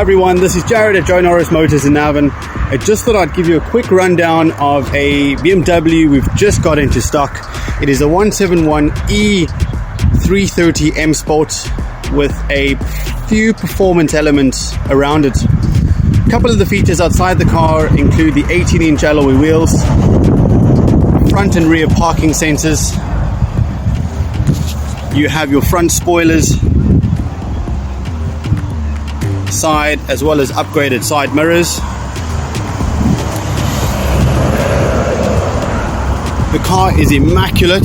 Hi everyone, this is Jared at Joe Norris Motors in Navan. I just thought I'd give you a quick rundown of a BMW we've just got into stock. It is a 171E 330M Sport with a few performance elements around it. A couple of the features outside the car include the 18-inch alloy wheels, front and rear parking sensors. You have your front spoilers, side as well as upgraded side mirrors. The car is immaculate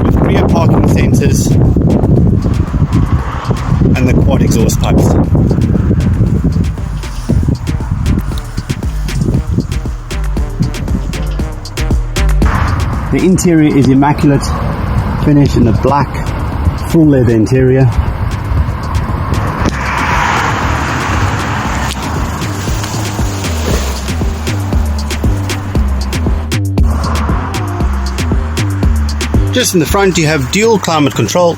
with rear parking sensors and the quad exhaust pipes. The interior is immaculate, finished in a black full leather interior. Just in the front you have dual climate control,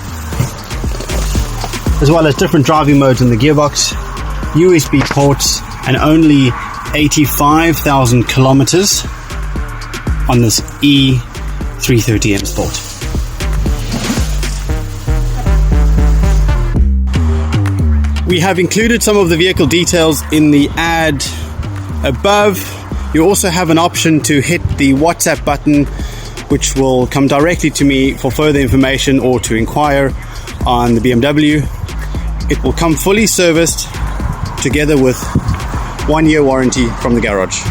as well as different driving modes in the gearbox, USB ports, and only 85,000 kilometers on this E330M Sport. We have included some of the vehicle details in the ad above. You also have an option to hit the WhatsApp button, which will come directly to me for further information or to inquire on the BMW. It will come fully serviced together with 1-year warranty from the garage.